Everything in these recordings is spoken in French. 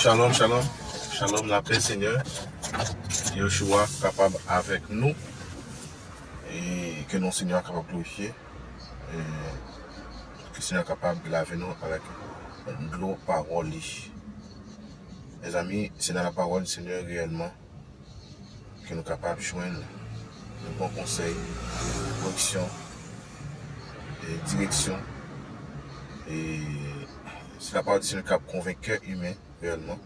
Shalom, shalom. Shalom, la paix, Seigneur. Yeshua capable avec nous et que nos Seigneur capable de glorifier. Et que le Seigneur capable de laver nous avec de l'eau parole. Les amis, c'est dans la parole du Seigneur réellement que nous sommes capables de joindre de bons conseils, correction et direction. Et c'est la parole du Seigneur qui convainc le cœur humain réellement.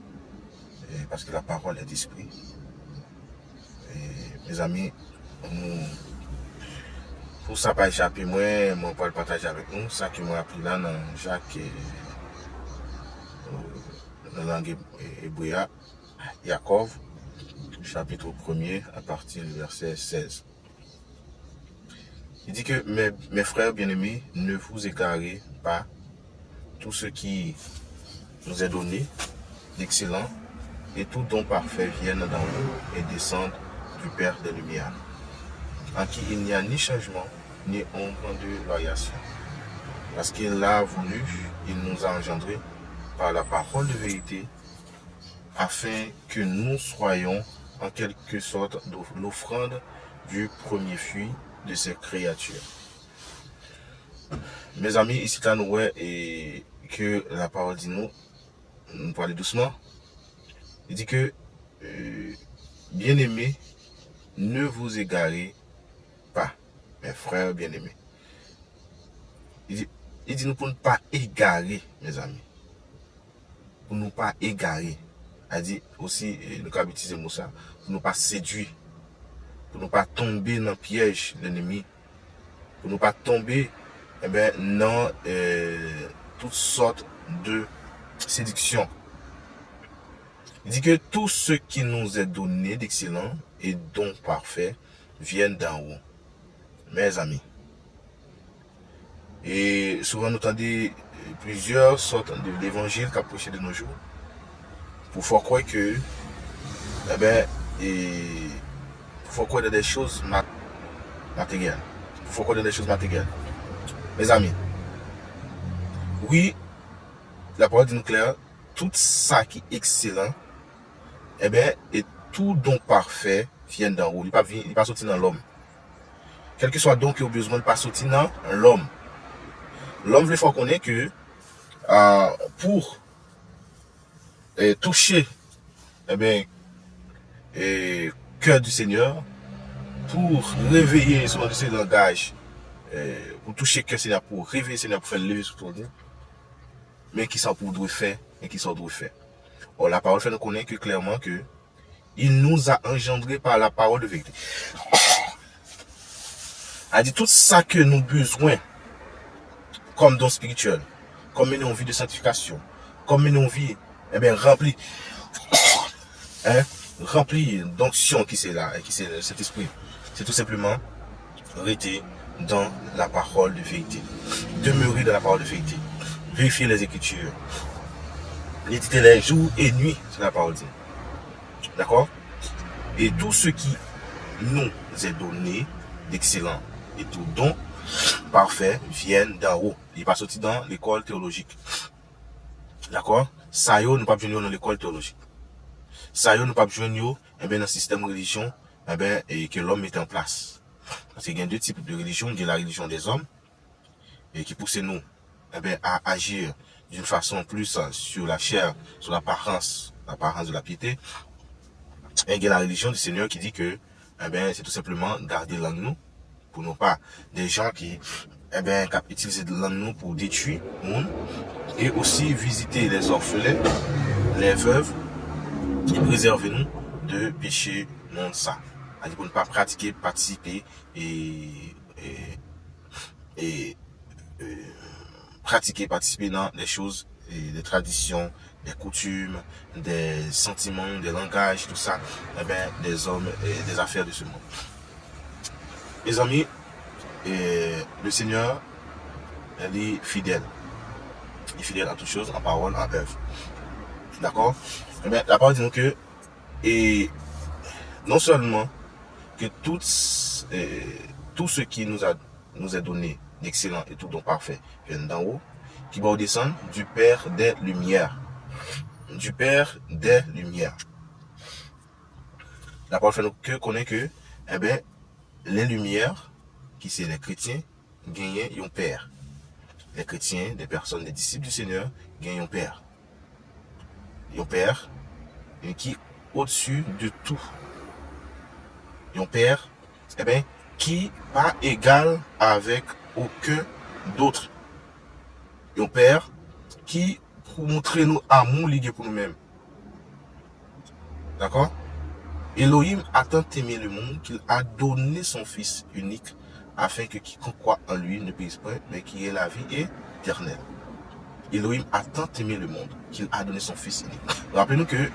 Parce que la parole est d'esprit. Et mes amis, pour ça pas échapper, moi, je vais le partager avec nous. Ça que moi appris là dans Jacques, dans la langue hébreu, Jacob, chapitre 1er, à partir du verset 16. Il dit que mes frères bien-aimés, ne vous égarez pas. Tout ce qui nous est donné d'excellent et tout don parfait viennent d'en haut et descendent du Père des Lumières, en qui il n'y a ni changement, ni ombre de variation. Parce qu'il l'a voulu, il nous a engendrés par la parole de vérité, afin que nous soyons en quelque sorte l'offrande du premier fruit de ces créatures. Mes amis, ici là nous voyons et que la parole dit nous parlons doucement. Il dit que bien-aimés, ne vous égarez pas, mes frères bien-aimés. Il dit nous pour ne pas égarer, mes amis. Pour ne pas égarer. Il dit aussi, nous avons utilisé le mot ça, pour ne pas séduire, pour ne pas tomber dans le piège de l'ennemi, pour ne pas tomber dans toutes sortes de séductions. Il dit que tout ce qui nous est donné d'excellent et dons parfaits viennent d'en haut, mes amis. Et souvent nous entendons plusieurs sortes de l'évangile qu'a prêché de nos jours pour faire croire que pour faire croire dans des choses matérielles. Pour faire croire dans des choses matérielles. Mes amis, oui, la parole dit nous clair, tout ça qui est excellent, et tout don parfait vient d'en haut. Il n'est pas sorti dans l'homme. Quel que soit don qui a besoin, il n'est pas sorti dans l'homme. L'homme veut faire connaître que pour toucher cœur du Seigneur, pour réveiller son langage, pour toucher cœur du Seigneur, pour réveiller le Seigneur, pour faire lever sur tout le monde, mais qui sont pour doit faire et qui sont doit faire. Or, la parole fait nous connaître que clairement que il nous a engendrés par la parole de vérité. A dit tout ça que nous besoin comme don spirituel, comme mener une vie de sanctification, comme mener une vie rempli d'onction qui c'est là, et qui c'est cet esprit. C'est tout simplement rester dans la parole de vérité. Demeurer dans la parole de vérité. Vérifier les Écritures. Méditer les jours et nuits sur la parole dit. D'accord? Et tout ce qui nous est donné d'excellent et tout don parfait viennent d'en haut. Il n'est pas sorti dans l'école théologique. D'accord? Ça y est, nous ne pas venir dans l'école théologique. Ça y est, nous ne pas venir dans le système de religion et que l'homme met en place. Parce qu'il y a deux types de religion. Il y a la religion des hommes et qui pousse nous à agir d'une façon plus sur la chair, sur l'apparence de la piété. Et il y a la religion du Seigneur qui dit que c'est tout simplement garder langue nous pour ne pas des gens qui utilisent langue nous pour détruire le monde et aussi visiter les orphelins, les veuves et préserver nous de péché non ça. Pour ne pas pratiquer, participer participer dans des choses, des traditions, des coutumes, des sentiments, des langages, tout ça, des hommes et des affaires de ce monde. Les amis, le Seigneur, il est fidèle. Il est fidèle à toutes choses, en parole, en œuvre. D'accord? La parole dit nous que, et non seulement que tout ce qui nous est donné d'excellent et tout don parfait vient d'en haut, qui va descendre du Père des Lumières. du Père des Lumières. La parole fait nous que connaît que, eh bien, les Lumières, qui c'est les chrétiens, gagnent un Père. Les chrétiens, des personnes, des disciples du Seigneur, gagnent un Père. Un Père qui au-dessus de tout. Un Père, eh bien, qui pas égal avec aucun d'autre. Un Père qui pour montrer nous amour lié pour nous-mêmes. D'accord? Elohim a tant aimé le monde qu'il a donné son Fils unique afin que quiconque croit en lui ne périsse pas, mais qui ait la vie éternelle. Elohim a tant aimé le monde qu'il a donné son Fils unique. Rappelez-nous que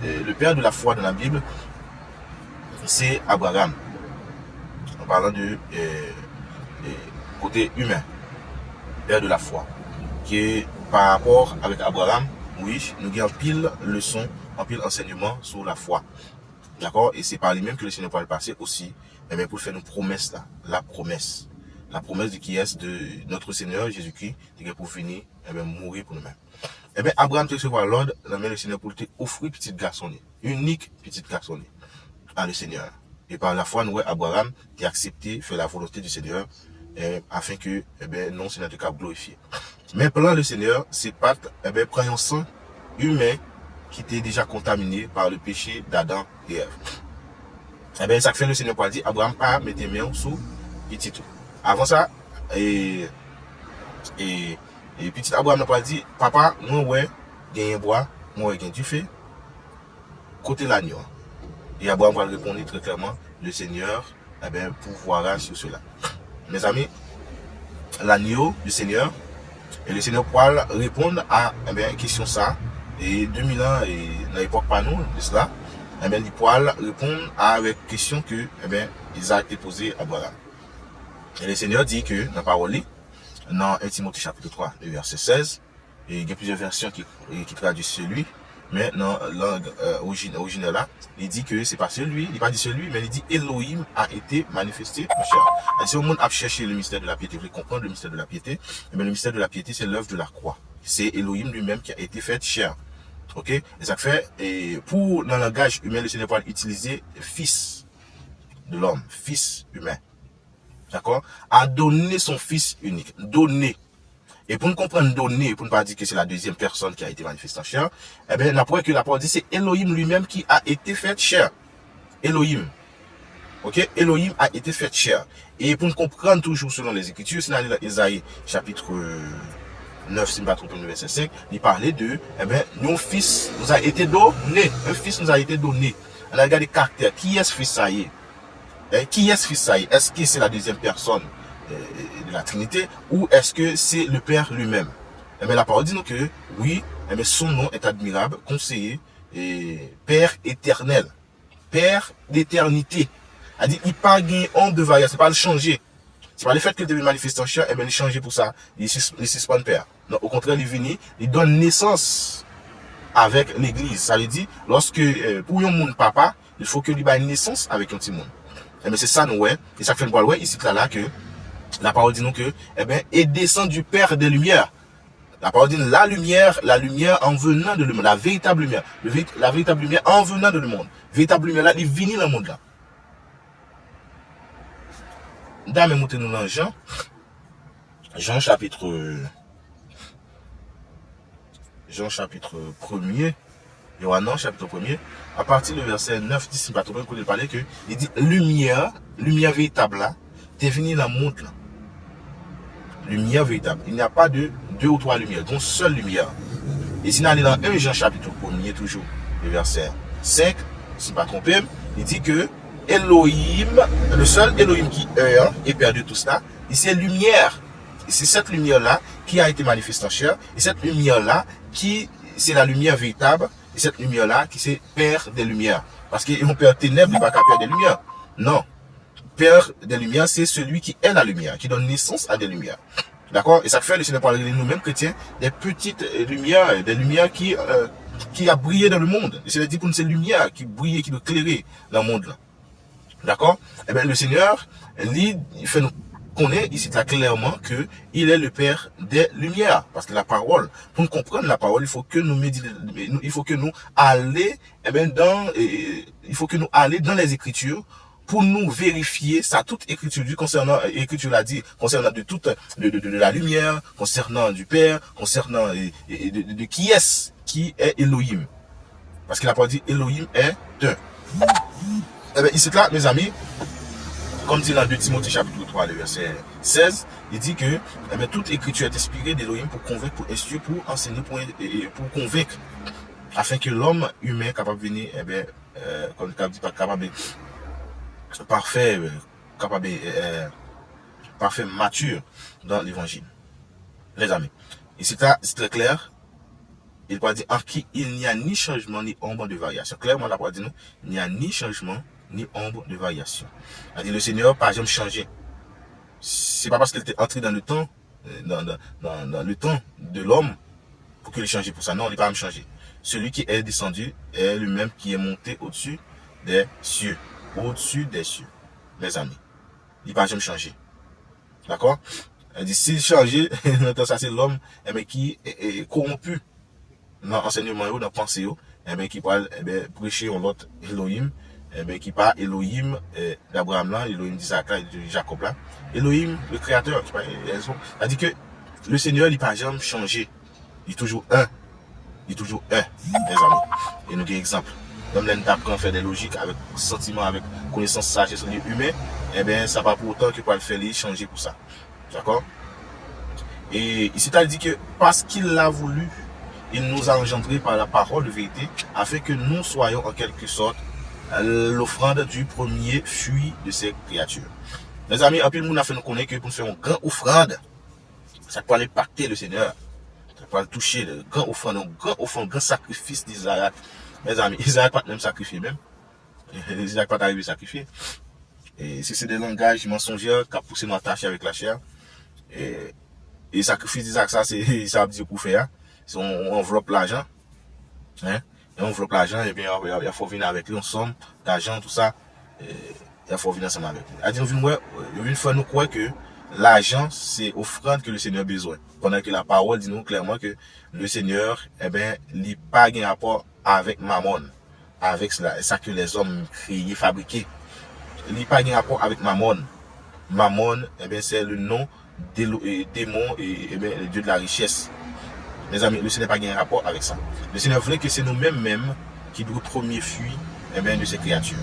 le père de la foi dans la Bible, c'est Abraham. En parlant de côté humain, père de la foi. Qui est par rapport avec Abraham, oui, nous avons pile leçon, en pile enseignement sur la foi. D'accord? Et c'est par lui-même que le Seigneur va le passer aussi, mais pour faire une promesse là, la promesse. La promesse de qui est de notre Seigneur Jésus-Christ, qui est pour finir, mourir pour nous-mêmes. Eh bien, Abraham te recevoir l'ordre, dans le Seigneur pour te offrir petit garçon, unique petit garçon, à le Seigneur. Et par la foi, nous, Abraham, qui a accepté, faire la volonté du Seigneur, afin que, non, Seigneur te cap glorifié. Mais pendant le Seigneur, c'est pas, prend un sang humain qui était déjà contaminé par le péché d'Adam et Ève. Eh bien, ça fait le Seigneur pour dire, Abraham, pas mettre main sous petit tout. Avant ça, et petit Abraham n'a pas dit, papa, moi, ouais, gagne bois, moi, gagne du fait, côté l'agneau. Et Abraham va répondre très clairement, le Seigneur, pourvoira sur cela. Mes amis, l'agneau du Seigneur, et le Seigneur pourra répondre à une question ça, et 2000 ans, et dans l'époque pas nous, de cela, il pourra répondre à une question que, ils ont été posés à Abraham. Et le Seigneur dit que, dans la parole, dans 1 Timothée chapitre 3, le verset 16, et il y a plusieurs versions qui traduisent celui, mais dans la langue originale là, il dit que c'est pas celui, il pas dit celui, mais il dit Elohim a été manifesté en chair. Et si le monde a cherché le mystère de la piété, vous voulez comprendre le mystère de la piété, le mystère de la piété, c'est l'œuvre de la croix. C'est Elohim lui-même qui a été fait chair. Ok? Et ça fait, et pour, dans le langage humain, le Seigneur va utiliser fils de l'homme, fils humain. D'accord? A donné son fils unique. Donné. Et pour nous comprendre donné, pour ne pas dire que c'est la deuxième personne qui a été manifestée en chair, eh bien, après que la parole dit, c'est Elohim lui-même qui a été fait chair. Elohim. Ok? Elohim a été fait chair. Et pour nous comprendre toujours selon les Écritures, c'est dans Isaïe chapitre 9, si je ne me trompe pas, verset 5, il parlait de, nos fils nous a été donné. Un fils nous a été donné. On a regardé le caractère. Qui est ce fils ça y est? Qui est ce fils ça y est? Est-ce que c'est la deuxième personne de la Trinité ou est-ce que c'est le Père lui-même? La parole dit nous que oui, son nom est admirable, conseiller, et Père éternel, Père d'éternité. A dit, il pas gagné honte de variation, c'est pas le changer. C'est pas le fait qu'il devait manifester en chair, il change pour ça, il suspend le Père. Non, au contraire, il vient, il donne naissance avec l'église. Ça veut dire, lorsque, pour un monde papa, il faut que lui ait une naissance avec un petit monde. C'est ça, nous, ouais. Et ça fait une fois, ici, là, que, la parole dit nous que, est descend du Père des Lumières. La parole dit la lumière en venant de le monde, la véritable lumière, la véritable lumière en venant de le monde. Véritable lumière là, il vient dans le monde là. Dame, montez-nous dans Jean chapitre 1er, Yohanan chapitre 1er, à partir du verset 9, 10, pas trop bien qu'on ait parlé que, il dit, lumière véritable là, t'es venu dans le monde là. Lumière véritable. Il n'y a pas de deux ou trois lumières, donc seule lumière. Et si on est dans 1 Jean chapitre 1er, toujours, le verset 5, si pas trompé, il dit que Elohim, le seul Elohim qui est perdu tout cela, c'est lumière. Et c'est cette lumière-là qui a été manifestée en chair, et cette lumière-là qui, c'est la lumière véritable, et cette lumière-là qui c'est Père des Lumières. Parce qu'on Père ténèbres, il n'est pas qu'à Père des Lumières. Non. Père des Lumières, c'est celui qui est la lumière, qui donne naissance à des lumières. D'accord? Et ça fait le Seigneur parler de nous-mêmes chrétiens, des petites lumières, des lumières qui a brillé dans le monde. Et c'est dit pour ces lumières qui brillent, qui nous éclairer dans le monde là. D'accord? Eh bien, le Seigneur, lui, il fait nous connaît ici là clairement que il est le Père des lumières. Parce que la parole, pour nous comprendre la parole, il faut que nous il faut que nous aller, il faut que nous aller dans les Écritures pour nous vérifier ça, toute écriture dit concernant, écriture l'a dit, concernant de toute, de la lumière, concernant du Père, concernant de qui est Elohim. Parce qu'il a pas dit Elohim est un. Eh bien, ici là, mes amis, comme dit dans 2 Timothée chapitre 3, le verset 16, il dit que toute écriture est inspirée d'Elohim pour convaincre, pour instruire, pour enseigner, pour convaincre, afin que l'homme humain capable de venir, comme il dit, pas capable parfait, parfait, mature dans l'évangile. Les amis, ici là, c'est très clair. Il va dire en qui il n'y a ni changement ni ombre de variation. Clairement, la parole dit nous, il n'y a ni changement ni ombre de variation. Il dit le Seigneur pas jamais changé. C'est pas parce qu'il était entré dans le temps, dans le temps de l'homme, pour qu'il ait changé pour ça. Non, il n'est pas même changé. Celui qui est descendu est le même qui est monté au-dessus des cieux. Au-dessus des cieux. Mes amis. Il n'a pas jamais changé. D'accord? Il dit, s'il changeait, ça c'est l'homme qui est corrompu dans l'enseignement, dans la pensée, qui parle, prêcher en l'autre Elohim, qui parle Elohim d'Abraham là, Elohim d'Isaac là, et de Jacob là. Elohim, le créateur, il dit que le Seigneur, il n'a pas jamais changé. Il est toujours un. Il est toujours un, mes amis. Et nous avons un exemple. Comme l'un d'apprend à faire des logiques avec sentiment, avec connaissance, sagesse humaine, ça va pour autant que pour le faire, il changer pour ça. D'accord? Et ici, il dit que parce qu'il l'a voulu, il nous a engendrés par la parole de vérité, afin que nous soyons en quelque sorte l'offrande du premier fruit de ces créatures. Les amis, un peu le monde a fait nous connaître que pour nous faire une grande offrande, ça peut impacter le Seigneur, ça peut le toucher, le grand offrande, un grand sacrifice d'Isaac. Mes amis, Isaac pas même sacrifié même. Isaac pas arrivé à sacrifier. Et c'est des langages mensongers qui ont poussé nous attacher avec la chair. Et sacrifice d'Isaac, ça, c'est ça veut dire pour faire. On enveloppe l'argent. Hein? Et on enveloppe l'argent, et bien, il faut venir avec lui, on somme d'argent, tout ça. Et il faut venir ensemble avec lui. Il dit, une fois nous croyons que l'argent, c'est offrande que le Seigneur a besoin. Pendant que la parole dit nous clairement que le Seigneur, il n'a pas un rapport avec Mammon, avec ça que les hommes créent, fabriqués. Il n'a pas un rapport avec Mammon. Mammon, c'est le nom démon et le dieu de la richesse. Mes amis, le Seigneur n'a pas un rapport avec ça. Le Seigneur voulait que c'est nous-mêmes qui devons premier fuir de ces créatures.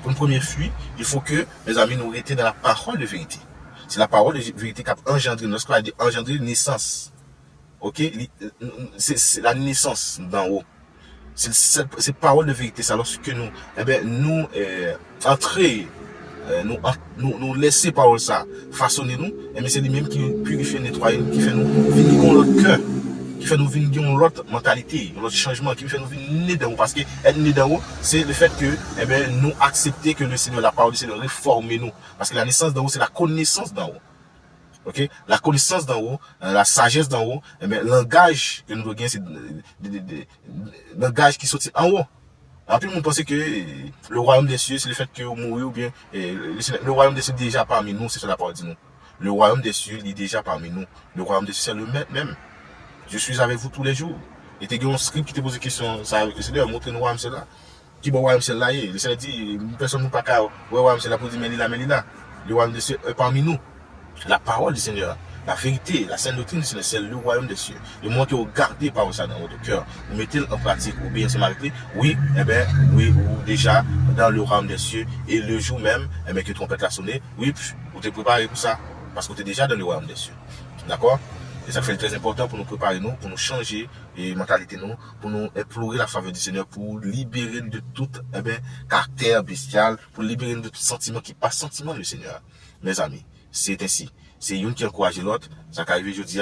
Pour une première fuite, il faut que, mes amis, nous restions dans la parole de vérité. C'est la parole de vérité qui a engendré, lorsqu'on a dit engendré naissance. Ok? C'est la naissance d'en haut. C'est parole de vérité, ça lorsque nous, nous entrer, nous laisser parole ça, façonner nous, c'est lui-même qui purifie, nettoie, qui fait nous venir dans notre cœur, qui fait nous venir dans l'autre mentalité, l'autre changement, qui fait nous venir d'en haut. Parce que être né d'en haut, c'est le fait que nous accepter que le Seigneur, la parole du Seigneur, réformer nous. Parce que la naissance d'en haut, c'est la connaissance d'en haut. Ok, la connaissance d'en haut, la sagesse d'en haut, le langage que nous devons gagner, c'est le langage qui sortit en haut. En plus, on pense que le royaume des cieux, c'est le fait que vous mourrez ou bien le royaume des cieux est déjà parmi nous, c'est ça la parole dit nous. Le royaume des cieux, il est déjà parmi nous. Le royaume des cieux, c'est le même. Je suis avec vous tous les jours. Et tu as un script qui te pose des questions, ça avec le Seigneur, montre-nous le royaume c'est là. Qui bon royaume c'est là, le Seigneur dit, personne ne peut pas ouais, royaume c'est là pour dire, mais là. Le royaume des cieux est parmi nous. La parole du Seigneur, la vérité, la sainte doctrine du Seigneur, c'est le royaume des cieux. Le moment que vous gardez par ça dans votre cœur, vous mettez en pratique, vous bien ensemble avec lui, oui, ou déjà dans le royaume des cieux, et le jour même, que trompette a sonné, oui, vous êtes préparé pour ça, parce que vous êtes déjà dans le royaume des cieux. D'accord? Et ça fait très important pour nous préparer, nous, pour nous changer et mentalité, nous, pour nous implorer la faveur du Seigneur, pour libérer de tout caractère bestial, pour libérer de tout sentiment qui passe sentiment du Seigneur. Mes amis, c'est ainsi. C'est une qui encourage l'autre. Ça qu'arrive, je dis,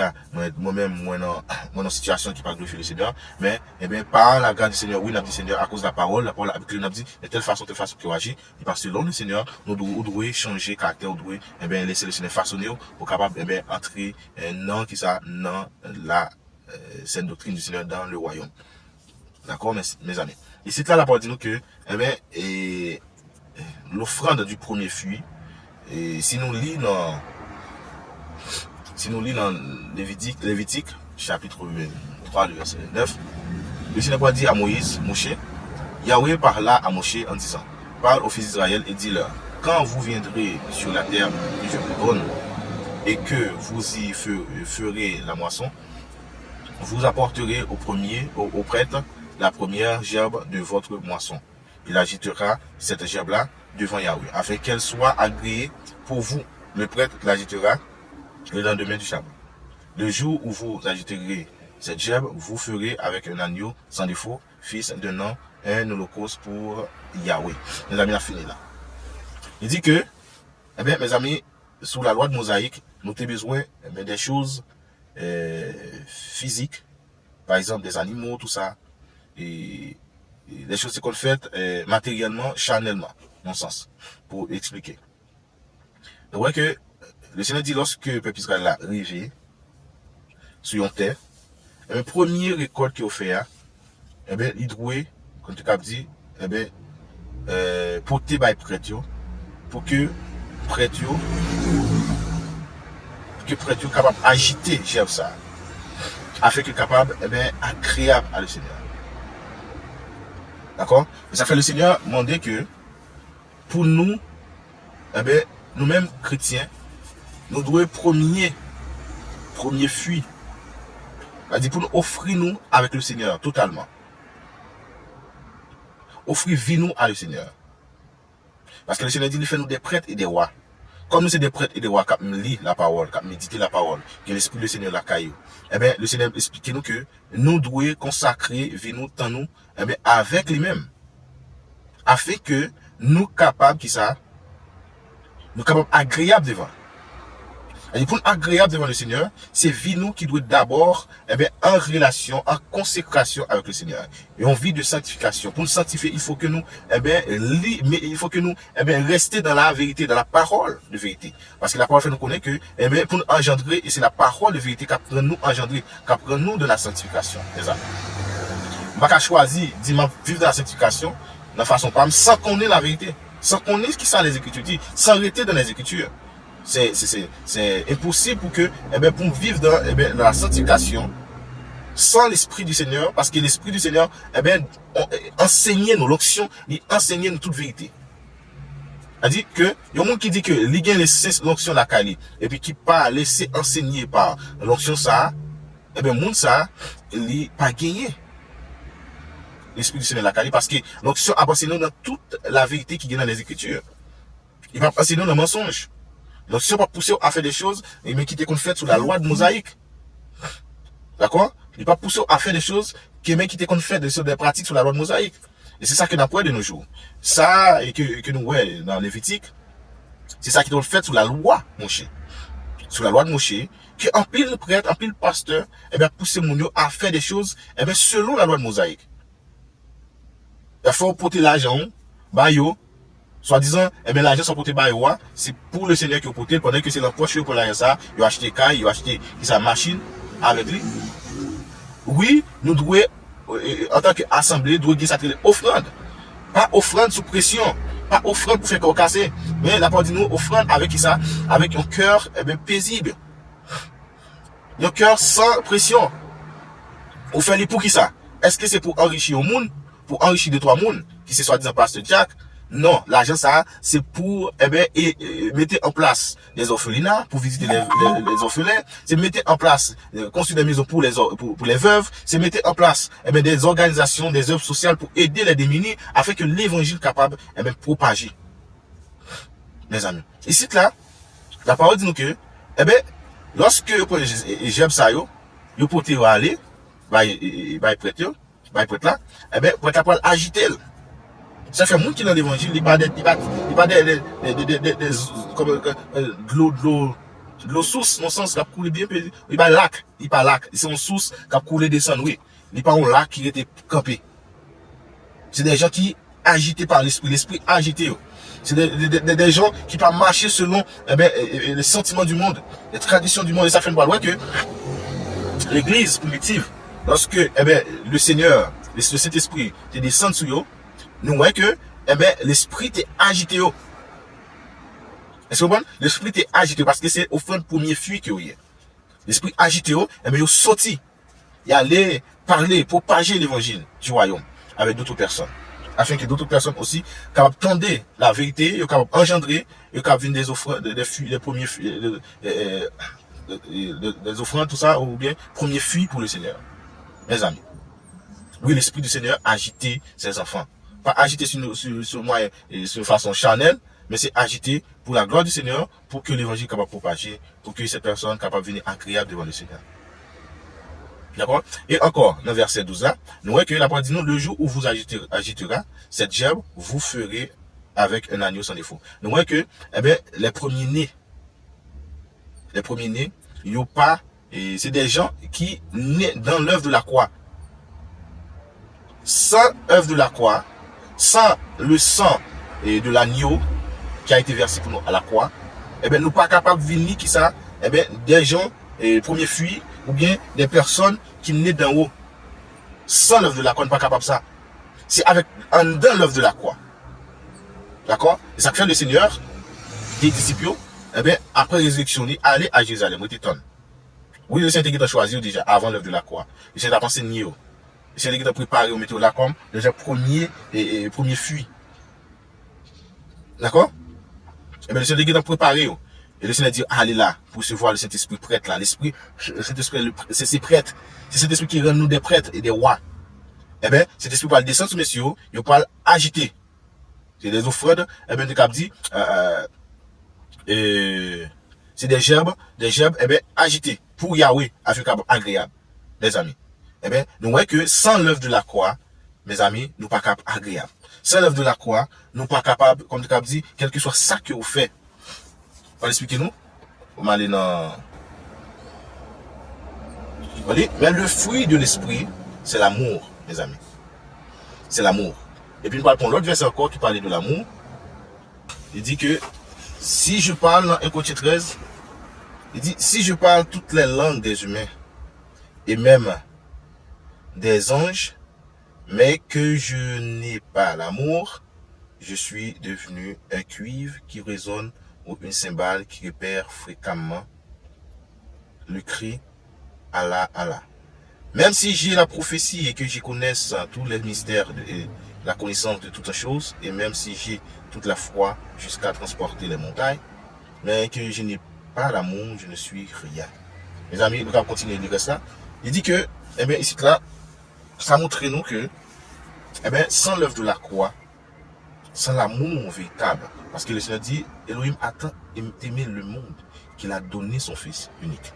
moi-même, moi, dans situation qui parle de le Seigneur. Mais, par la grâce du Seigneur, oui, n'a dit Seigneur, à cause de la parole avec lui, n'a dit, de telle façon qu'il agit. Et parce que selon le Seigneur, nous devons changer caractère, nous devons, laisser le Seigneur façonner, pour capable, entrer, dans la, sainte doctrine du Seigneur dans le royaume. D'accord, mes amis. Et c'est là, la parole dit nous que, l'offrande du premier fruit, et si nous lisons si nous lisons dans Lévitique, chapitre 3, le verset 9, le Seigneur va dire à Moïse, Moshe, Yahweh parla à Moshe en disant, parle aux fils d'Israël et dis-leur, quand vous viendrez sur la terre que je vous donne et que vous y ferez la moisson, vous apporterez au prêtre la première gerbe de votre moisson. Il agitera cette gerbe-là devant Yahweh, afin qu'elle soit agréée pour vous. Le prêtre l'agitera le lendemain du sabbat. Le jour où vous agiterez cette gerbe, vous ferez avec un agneau sans défaut, fils d'un an, un holocauste pour Yahweh. Mes amis, on a fini là. Il dit que, eh bien, mes amis, sous la loi de Mosaïque, nous avons besoin des choses physiques, par exemple des animaux, tout ça, et les choses qu'on fait matériellement, charnellement, dans ce sens, pour expliquer. Donc, ouais que le Seigneur dit lorsque le peuple Israël a arrivé sur une terre, la première récolte qu'il a fait, eh bien, il doit, comme tu as dit, eh bien, porter par prêtre pour que prêtre capable d'agiter gerbe ça, afin qu'il capable, eh bien, agréable à le Seigneur. D'accord? Et ça fait le Seigneur demander que pour nous, eh bien, nous-mêmes chrétiens, nous devons premier fruit. C'est-à-dire pour nous offrir nous avec le Seigneur totalement. Offrir vie nous à le Seigneur. Parce que le Seigneur dit, il fait nous des prêtres et des rois. Comme nous sommes des prêtres et des rois qui lisent la parole, qui méditent la parole, que l'Esprit du Seigneur la caillou. Eh bien, le Seigneur explique nous que nous devons consacrer vie nous, temps nous, eh bien, avec lui-même. Afin que nous capables, nous capables agréables devant. Et pour nous agréable devant le Seigneur, c'est vie nous qui doit d'abord, eh bien, en relation, en consécration avec le Seigneur. Et on vit de sanctification. Pour nous sanctifier, il faut que nous, eh bien, rester dans la vérité, dans la parole de vérité. Parce que la parole fait nous connaître que, eh bien, pour nous engendrer, et c'est la parole de vérité qui apprend nous engendrer, qui apprend nous de la sanctification. C'est ça. On va choisir, vivre dans la sanctification, de façon pas, sans connaître la vérité. Sans connaître ce qui sont les Écritures dit, sans arrêter dans les Écritures. C'est impossible pour que, eh bien, pour vivre dans, eh bien, dans la sanctification sans l'Esprit du Seigneur, parce que l'Esprit du Seigneur, eh bien, enseignait nous l'onction, il enseignait nous toute vérité. C'est-à-dire que, il y a un monde qui dit que il gagne l'onction la Kali, et puis qui pas laissé enseigner par l'onction ça, eh bien, monde ça, il pas gagné l'Esprit du Seigneur la Kali, parce que l'onction a enseigné dans toute la vérité qui est dans les Écritures. Il va enseigner dans le mensonge. Donc, si on ne pas pousser à faire des choses, mais qui étaient faites sous la loi de Mosaïque. D'accord? Il ne pas pousser à faire des choses qui étaient faites des pratiques sous la loi de Mosaïque. Et c'est ça que nous avons de nos jours. Ça, et que nous voyons dans Lévitique, c'est ça qui est fait sous la loi Moshe. Sous la loi de Moshe, qui en pile prêtre, en pile pasteur, eh bien, pousser mon à faire des choses, eh bien, selon la loi de Mosaïque. Il faut porter l'argent, bayo, soi-disant, eh bien, l'argent sont portés par roi, c'est pour le Seigneur qui a porté, pendant que c'est l'empoche pour l'argent ça, il a acheté caille, il a acheté sa machine avec lui. Oui, nous devons, en tant qu'assemblée, nous devons s'atteler offrande. Pas offrande sous pression, pas offrande pour faire qu'on casse, mais la part de nous, offrande avec ça, avec un cœur, eh bien, paisible. Un cœur sans pression. Vous faites pour qui ça? Est-ce que c'est pour enrichir au monde? Pour enrichir deux, trois monde, qui c'est soi-disant pasteur Jack? Non, l'argent ça, c'est pour, eh bien, mettre en place des orphelinats, pour visiter les orphelins, c'est mettre en place, construire des maisons pour les veuves, c'est mettre en place, eh bien, des organisations, des œuvres sociales pour aider les démunis, afin que l'évangile capable, eh bien, propager. Mes amis. Ici, là, la parole dit nous que, eh bien, lorsque, j'aime ça, yo pour te aller, prêtre là, eh bien, prêtre là, agiter. Ça fait monde qui dans l'évangile, il pas de l'eau source, dans le sens qui a coulé bien, il pas lac, c'est une source qui a coulé descendre, oui. Il pas un lac qui était campé. C'est des gens qui agités par l'esprit agité. C'est des gens qui pas marcher selon, eh bien, les sentiments du monde, les traditions du monde, et ça fait une loi que l'église primitive, lorsque, eh bien, le Seigneur, le Saint-Esprit, te descend sur eux, nous voyons que, eh bien, l'esprit est agité. Est-ce que vous comprenez? L'esprit est agité parce que c'est au fond le premier fruit qu'il y a. L'esprit agité, eh bien, il sorti. Il allait parler, propager l'évangile du royaume avec d'autres personnes. Afin que d'autres personnes aussi capables tendre la vérité, capables engendrer, capables venir des offres, des premiers des offrandes, tout ça, ou bien premier fuit pour le Seigneur. Mes amis. Oui, l'Esprit du Seigneur agiter ses enfants. Pas agiter sur moi sur façon charnelle, mais c'est agiter pour la gloire du Seigneur, pour que l'évangile soit capable de propager, pour que cette personne soit capable de venir agréable devant le Seigneur. D'accord? Et encore, dans le verset 12 là, nous voyons que la parole dit nous, le jour où vous agitera cette gerbe, vous ferez avec un agneau sans défaut. Nous voyons que, eh bien, les premiers-nés, il n'y a pas, c'est des gens qui naissent dans l'œuvre de la croix. Sans œuvre de la croix, sans le sang et de l'agneau qui a été versé pour nous à la croix, eh bien, nous ne sommes pas capables de venir qui ça, eh bien, des gens, premiers fuis, ou bien des personnes qui naissent d'en haut. Sans l'œuvre de la croix, nous ne sommes pas capables de ça. C'est avec, dans l'œuvre de la croix. D'accord? Et ça fait le Seigneur, des disciples, eh bien, après la résurrection, aller à Jérusalem, oui, le Seigneur a choisi déjà avant l'œuvre de la croix. Le Seigneur a enseigné. Le Seigneur a préparé au météo là comme déjà premier fuit. D'accord? Et bien le Seigneur a préparé. Et le Seigneur dit, allez là, pour se voir le Saint-Esprit prêtre là. L'Esprit, Saint-Esprit, c'est prêtre. C'est cet esprit qui rend nous des prêtres et des rois. Eh bien, cet esprit va descendre sur messieurs, il va agiter. C'est des offrandes, eh bien, dit, c'est des gerbes, eh bien, agités pour Yahweh, afin qu'il soit agréable, mes amis. Eh bien, nous voyons que sans l'œuvre de la croix, mes amis, nous ne sommes pas capables agréable. Sans l'œuvre de la croix, nous ne sommes pas capables, comme tu as dit, quel que soit ça que vous faites. Vous allez expliquer nous? On va aller dans. Mais le fruit de l'esprit, c'est l'amour, mes amis. C'est l'amour. Et puis, nous parlons l'autre verset encore qui parlait de l'amour. Il dit que si je parle dans 1 Corinthiens 13, il dit si je parle toutes les langues des humains et même des anges, mais que je n'ai pas l'amour, je suis devenu un cuivre qui résonne ou une cymbale qui répère fréquemment le cri Allah, Allah. Même si j'ai la prophétie et que j'y connaisse tous les mystères et la connaissance de toutes les choses, et même si j'ai toute la foi jusqu'à transporter les montagnes, mais que je n'ai pas l'amour, je ne suis rien. Mes amis, nous allons continuer de lire ça. Il dit que, eh bien, ici, là, ça montre nous que, eh bien, sans l'œuvre de la croix, sans l'amour véritable, parce que le Seigneur dit, Elohim a tant aimé le monde qu'il a donné son Fils unique,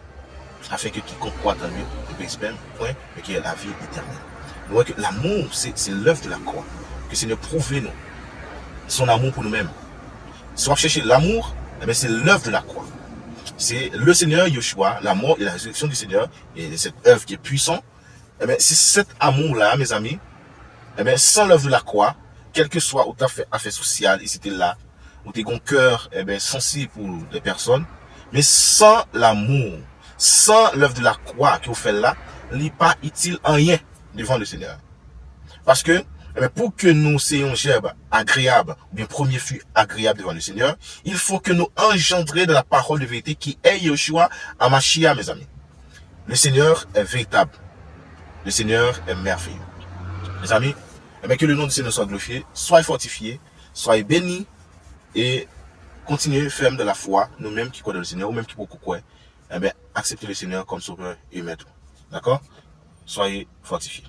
afin que quiconque croit en lui ne périsse pas, point, mais qu'il ait la vie éternelle. Nous voyons que l'amour, c'est l'œuvre de la croix, que le Seigneur prouve nous, son amour pour nous-mêmes. Si on va chercher l'amour, eh bien, c'est l'œuvre de la croix. C'est le Seigneur Yeshua, la mort et la résurrection du Seigneur, et cette œuvre qui est puissante. Eh bien, c'est cet amour-là, mes amis, eh bien, sans l'œuvre de la croix, quel que soit où tu as fait affaire sociale, et c'était là, où tu as un cœur, eh bien, sensible pour les personnes, mais sans l'amour, sans l'œuvre de la croix que vous faites là, il n'est pas utile en rien devant le Seigneur. Parce que, eh bien, pour que nous soyons gerbe agréable, ou bien premier fut agréable devant le Seigneur, il faut que nous engendrions de la parole de vérité qui est Yeshua à Machia, mes amis. Le Seigneur est véritable. Le Seigneur est merveilleux. Mes amis, eh bien, que le nom du Seigneur soit glorifié, soyez fortifiés, soyez bénis et continuez ferme de la foi, nous-mêmes qui croyons dans le Seigneur, ou même qui beaucoup croient, eh bien, acceptez le Seigneur comme sauveur et maître. D'accord? Soyez fortifiés.